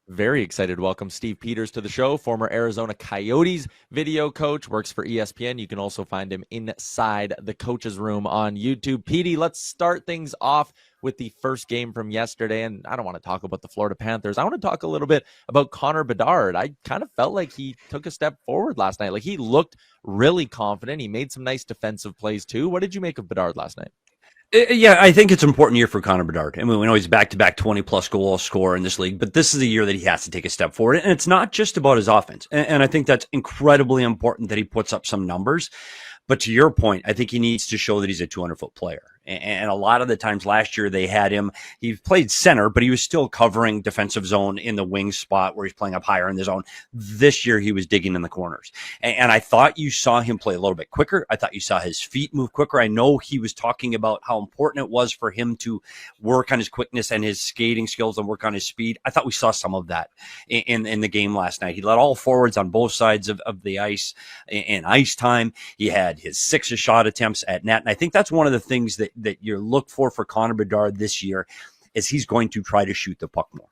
Very excited to welcome Steve Peters to the show, former Arizona Coyotes video coach, works for ESPN. You can also find him inside the coach's room on YouTube. Petey, let's start things off with the first game from yesterday. And I don't want to talk about the Florida Panthers. I want to talk a little bit about Connor Bedard. I kind of felt like he took a step forward last night. Like, he looked really confident. He made some nice defensive plays too. What did you make of Bedard last night? Yeah, I think it's an important year for Connor Bedard. I mean, we know he's back-to-back 20-plus goal scorer in this league, but this is a year that he has to take a step forward. And it's not just about his offense. And I think that's incredibly important that he puts up some numbers. But to your point, I think he needs to show that he's a 200-foot player. And a lot of the times last year they had him, he played center, but he was still covering defensive zone in the wing spot where he's playing up higher in the zone. This year he was digging in the corners. And I thought you saw him play a little bit quicker. I thought you saw his feet move quicker. I know he was talking about how important it was for him to work on his quickness and his skating skills and work on his speed. I thought we saw some of that in the game last night. He led all forwards on both sides of the ice in ice time. He had his 6 shot attempts at net. And I think that's one of the things that you look for Connor Bedard this year is he's going to try to shoot the puck more.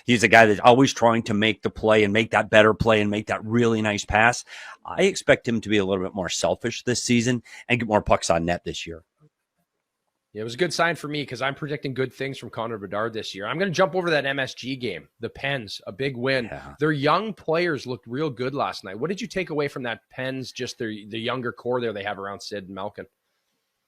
He's a guy that's always trying to make the play and make that better play and make that really nice pass. I expect him to be a little bit more selfish this season and get more pucks on net this year. Yeah, it was a good sign for me because I'm predicting good things from Connor Bedard this year. I'm going to jump over to that MSG game. The Pens, a big win. Yeah. Their young players looked real good last night. What did you take away from that Pens, just the younger core there they have around Sid and Malkin?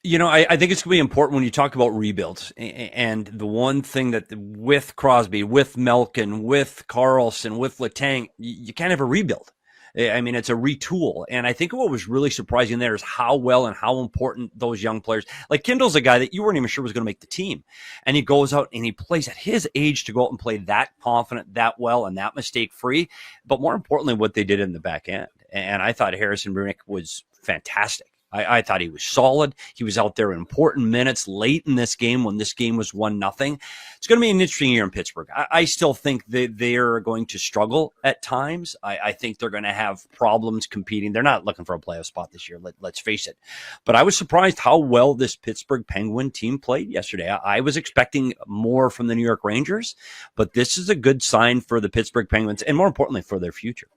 You know, I think it's going to be important when you talk about rebuilds. And the one thing that with Crosby, with Malkin, with Carlson, with Letang, you can't have a rebuild. I mean, it's a retool. And I think what was really surprising there is how well and how important those young players, like Kindle's a guy that you weren't even sure was going to make the team. And he goes out and he plays at his age to go out and play that confident, that well, and that mistake free. But more importantly, what they did in the back end. And I thought Harrison Brunick was fantastic. I thought he was solid. He was out there in important minutes late in this game when this game was 1-0. It's going to be an interesting year in Pittsburgh. I still think that they're going to struggle at times. I think they're going to have problems competing. They're not looking for a playoff spot this year, let's face it. But I was surprised how well this Pittsburgh Penguin team played yesterday. I was expecting more from the New York Rangers, but this is a good sign for the Pittsburgh Penguins and more importantly for their future.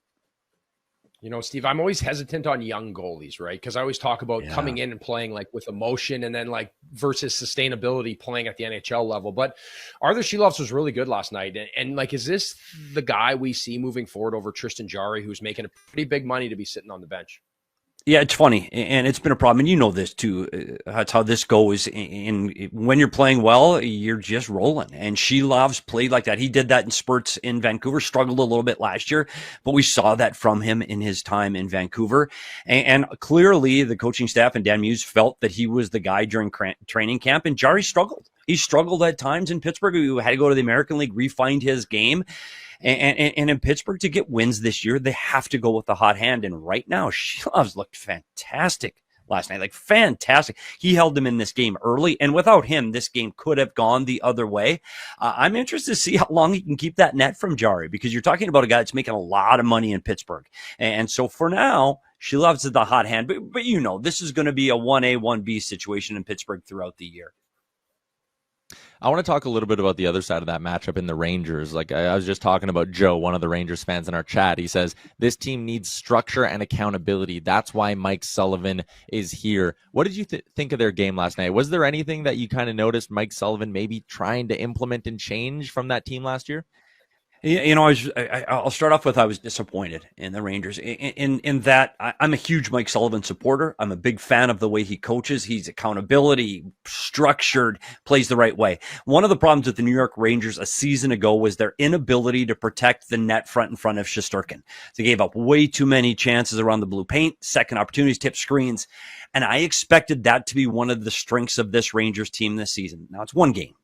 You know, Steve, I'm always hesitant on young goalies, right? Because I always talk about coming in and playing like with emotion and then like versus sustainability playing at the NHL level. But Arthur Shelovs was really good last night. And like, is this the guy we see moving forward over Tristan Jarry, who's making a pretty big money to be sitting on the bench? Yeah, it's funny, and it's been a problem, and you know this too. That's how this goes. When you're playing well, you're just rolling. And Shelovs played like that. He did that in spurts in Vancouver. Struggled a little bit last year, but we saw that from him in his time in Vancouver. And clearly, the coaching staff and Dan Muse felt that he was the guy during training camp. And Jarry struggled. He struggled at times in Pittsburgh. He had to go to the American League, refind his game. And in Pittsburgh, to get wins this year, they have to go with the hot hand. And right now, Shelovs looked fantastic last night, like fantastic. He held them in this game early, and without him, this game could have gone the other way. I'm interested to see how long he can keep that net from Jarry, because you're talking about a guy that's making a lot of money in Pittsburgh. And so for now, Shelovs the hot hand. But you know, this is going to be a 1A, 1B situation in Pittsburgh throughout the year. I want to talk a little bit about the other side of that matchup in the Rangers. Like I was just talking about Joe, one of the Rangers fans in our chat. He says, this team needs structure and accountability. That's why Mike Sullivan is here. What did you think of their game last night? Was there anything that you kind of noticed Mike Sullivan maybe trying to implement and change from that team last year? You know, I'll start off with I was disappointed in the Rangers in that I'm a huge Mike Sullivan supporter. I'm a big fan of the way he coaches. He's accountability, structured, plays the right way. One of the problems with the New York Rangers a season ago was their inability to protect the net front in front of Shesterkin. They gave up way too many chances around the blue paint, second opportunities, tip screens. And I expected that to be one of the strengths of this Rangers team this season. Now it's one game.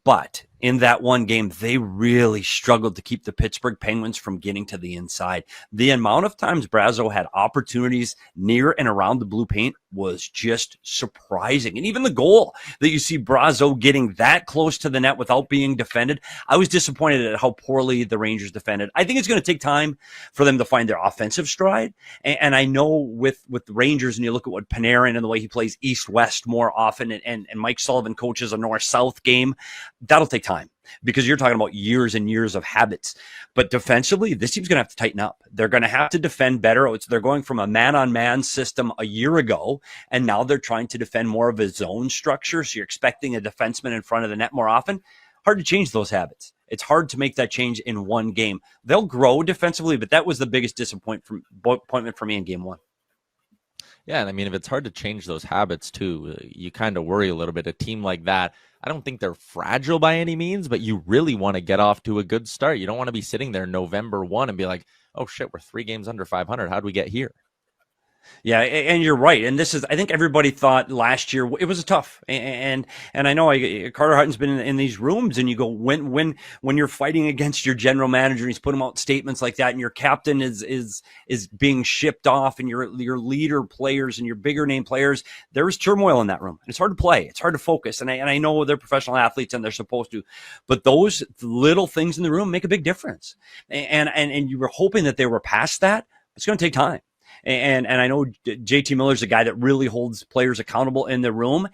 But in that one game, they really struggled to keep the Pittsburgh Penguins from getting to the inside. The amount of times Brazeau had opportunities near and around the blue paint was just surprising. And even the goal that you see Brazeau getting that close to the net without being defended, I was disappointed at how poorly the Rangers defended. I think it's going to take time for them to find their offensive stride. And I know with the Rangers, and you look at what Panarin and the way he plays east-west more often, and Mike Sullivan coaches a north-south game, that'll take time time because you're talking about years and years of habits. But defensively, this team's going to have to tighten up. They're going to have to defend better. They're going from a man-on-man system a year ago, and now they're trying to defend more of a zone structure. So you're expecting a defenseman in front of the net more often. Hard to change those habits. It's hard to make that change in one game. They'll grow defensively, but that was the biggest disappointment for me in game one. Yeah, and I mean, if it's hard to change those habits too, you kind of worry a little bit. A team like that, I don't think they're fragile by any means, but you really want to get off to a good start. You don't want to be sitting there November 1 and be like, oh shit, we're 3 games under 500. How'd we get here? Yeah, and you're right. And this is, I think everybody thought last year it was tough. And I know Carter Hutton's been in these rooms, and you go, when you're fighting against your general manager, and he's putting out statements like that, and your captain is being shipped off, and your leader players and your bigger name players, there is turmoil in that room. It's hard to play. It's hard to focus. And I know they're professional athletes and they're supposed to, but those little things in the room make a big difference. And you were hoping that they were past that. It's going to take time. And I know JT Miller's a guy that really holds players accountable in the room,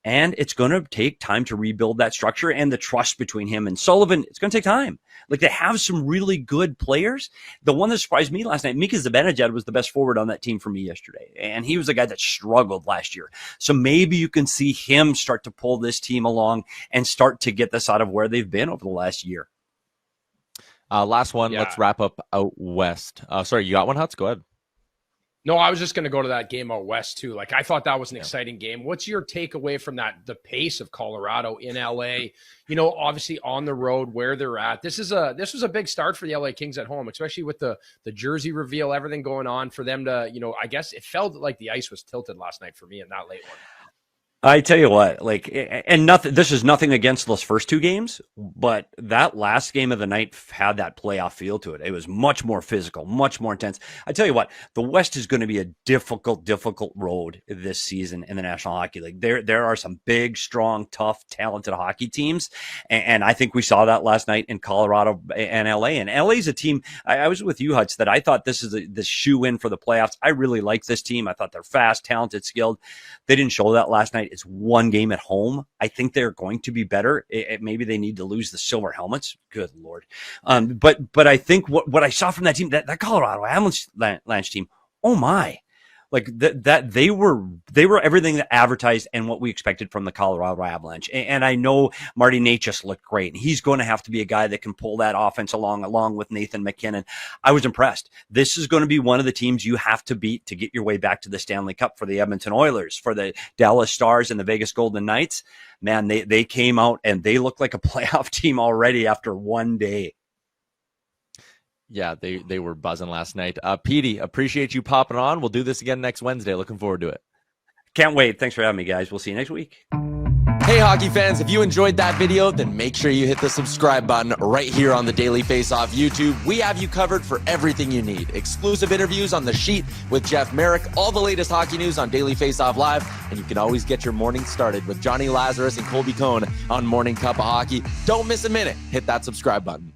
and it's going to take time to rebuild that structure and the trust between him and Sullivan. It's going to take time. Like, they have some really good players. The one that surprised me last night, Mika Zibanejad was the best forward on that team for me yesterday, and he was a guy that struggled last year. So maybe you can see him start to pull this team along and start to get this out of where they've been over the last year. Last one. Yeah. Let's wrap up out west. Sorry, you got one, Huts? Go ahead. No, I was just going to go to that game out west too. Like, I thought that was an exciting game. What's your takeaway from that? The pace of Colorado in LA, obviously on the road where they're at. This was a big start for the LA Kings at home, especially with the jersey reveal, everything going on for them to, I guess it felt like the ice was tilted last night for me in that late one. I tell you what, this is nothing against those first 2 games, but that last game of the night had that playoff feel to it. It was much more physical, much more intense. I tell you what, the West is going to be a difficult road this season in the National Hockey League. There are some big, strong, tough, talented hockey teams, and I think we saw that last night in Colorado and LA. And LA's a team, I was with you, Huts, that I thought this is the shoe-in for the playoffs. I really like this team. I thought they're fast, talented, skilled. They didn't show that last night. It's one game at home. I think they're going to be better. Maybe they need to lose the silver helmets. Good Lord. But I think what I saw from that team, that Colorado Avalanche team, oh my. Like that they were everything that advertised and what we expected from the Colorado Avalanche. And I know Marty Necas looked great, and he's going to have to be a guy that can pull that offense along with Nathan McKinnon. I was impressed. This is going to be one of the teams you have to beat to get your way back to the Stanley Cup for the Edmonton Oilers, for the Dallas Stars and the Vegas Golden Knights. Man, they came out and they looked like a playoff team already after one day. Yeah, they were buzzing last night. Petey, appreciate you popping on. We'll do this again next Wednesday. Looking forward to it. Can't wait. Thanks for having me, guys. We'll see you next week. Hey, hockey fans, if you enjoyed that video, then make sure you hit the subscribe button right here on the Daily Faceoff YouTube. We have you covered for everything you need. Exclusive interviews on The Sheet with Jeff Merrick, all the latest hockey news on Daily Faceoff Live, and you can always get your morning started with Johnny Lazarus and Colby Cohn on Morning Cup of Hockey. Don't miss a minute. Hit that subscribe button.